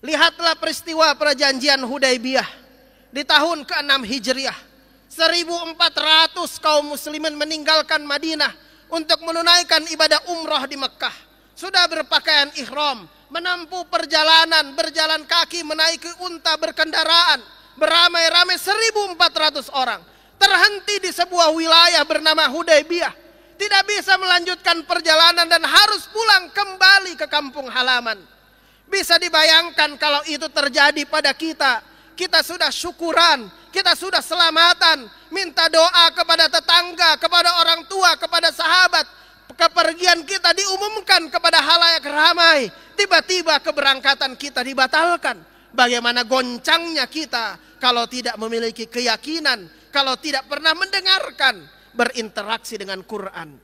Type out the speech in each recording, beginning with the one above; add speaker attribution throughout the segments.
Speaker 1: Lihatlah peristiwa perjanjian Hudaybiyah di tahun ke-6 Hijriah. 1.400 kaum muslimin meninggalkan Madinah untuk menunaikan ibadah umrah di Mekah. Sudah berpakaian ihram, menempuh perjalanan, berjalan kaki, menaiki unta, berkendaraan, beramai-ramai 1.400 orang. Terhenti di sebuah wilayah bernama Hudaybiyah. Tidak bisa melanjutkan perjalanan dan harus pulang kembali ke kampung halaman. Bisa dibayangkan kalau itu terjadi pada kita. Kita sudah syukuran, kita sudah selamatan, minta doa kepada tetangga, kepada orang tua, kepada sahabat. Kepergian kita diumumkan kepada halayak ramai. Tiba-tiba keberangkatan kita dibatalkan. Bagaimana goncangnya kita kalau tidak memiliki keyakinan, kalau tidak pernah mendengarkan, berinteraksi dengan Quran.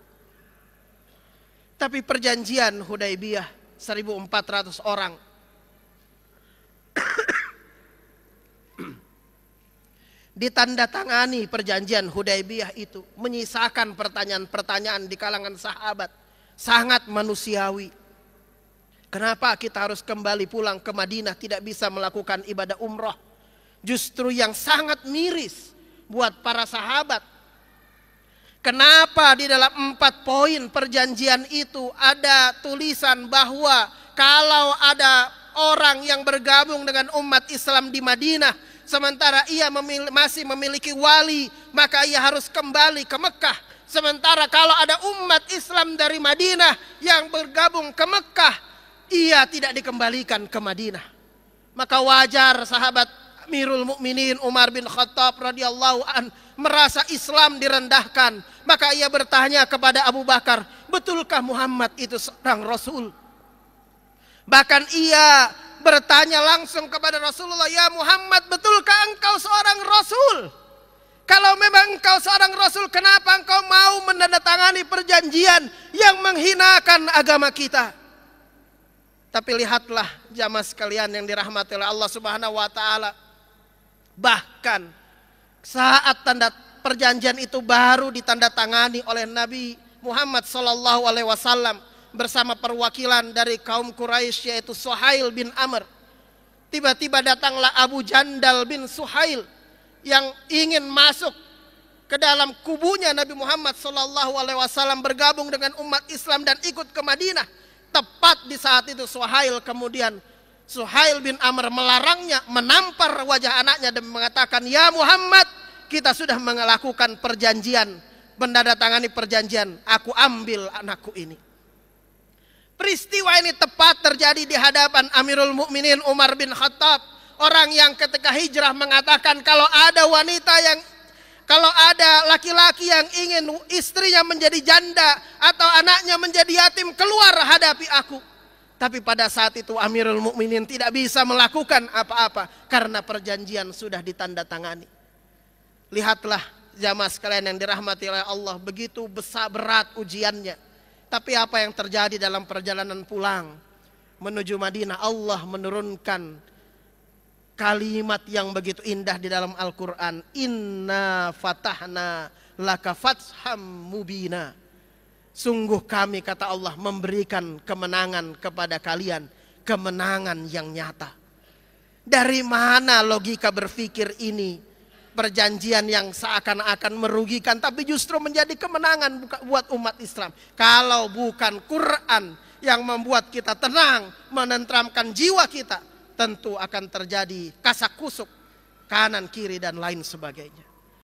Speaker 1: Tapi perjanjian Hudaybiyah 1.400 orang ditandatangani perjanjian Hudaybiyah itu, menyisakan pertanyaan-pertanyaan di kalangan sahabat, sangat manusiawi. Kenapa kita harus kembali pulang ke Madinah, tidak bisa melakukan ibadah umrah? Justru yang sangat miris buat para sahabat. Kenapa di dalam 4 poin perjanjian itu ada tulisan bahwa kalau ada orang yang bergabung dengan umat Islam di Madinah, sementara ia masih memiliki wali, maka ia harus kembali ke Mekah. Sementara kalau ada umat Islam dari Madinah yang bergabung ke Mekah, ia tidak dikembalikan ke Madinah. Maka wajar sahabat Amirul Mukminin Umar bin Khattab radhiyallahu an merasa Islam direndahkan. Maka ia bertanya kepada Abu Bakar, betulkah Muhammad itu seorang Rasul? Bahkan ia bertanya langsung kepada Rasulullah, ya Muhammad, betulkah engkau seorang Rasul? Kalau memang engkau seorang Rasul, kenapa engkau mau menandatangani perjanjian yang menghinakan agama kita? Tapi lihatlah jamaah sekalian yang dirahmati oleh Allah Subhanahu wa taala. Bahkan saat tanda perjanjian itu baru ditandatangani oleh Nabi Muhammad SAW bersama perwakilan dari kaum Quraisy yaitu Suhail bin Amr. Tiba-tiba datanglah Abu Jandal bin Suhail yang ingin masuk ke dalam kubunya Nabi Muhammad SAW, bergabung dengan umat Islam dan ikut ke Madinah. Tepat di saat itu Suhail bin Amr melarangnya, menampar wajah anaknya dan mengatakan, ya Muhammad, kita sudah melakukan perjanjian, menandatangani perjanjian, aku ambil anakku ini. Peristiwa ini tepat terjadi di hadapan Amirul Mukminin Umar bin Khattab, orang yang ketika hijrah mengatakan, kalau ada laki-laki yang ingin istrinya menjadi janda atau anaknya menjadi yatim, keluar hadapi aku. Tapi pada saat itu Amirul Mukminin tidak bisa melakukan apa-apa karena perjanjian sudah ditandatangani. Lihatlah jamaah sekalian yang dirahmati oleh Allah, begitu besar berat ujiannya. Tapi apa yang terjadi dalam perjalanan pulang menuju Madinah? Allah menurunkan kalimat yang begitu indah di dalam Al-Quran. Inna fatahna laka fatham mubina. Sungguh kami, kata Allah, memberikan kemenangan kepada kalian, kemenangan yang nyata. Dari mana logika berpikir ini? Perjanjian yang seakan-akan merugikan tapi justru menjadi kemenangan buat umat Islam. Kalau bukan Quran yang membuat kita tenang, menenteramkan jiwa kita, tentu akan terjadi kasak kusuk kanan kiri dan lain sebagainya.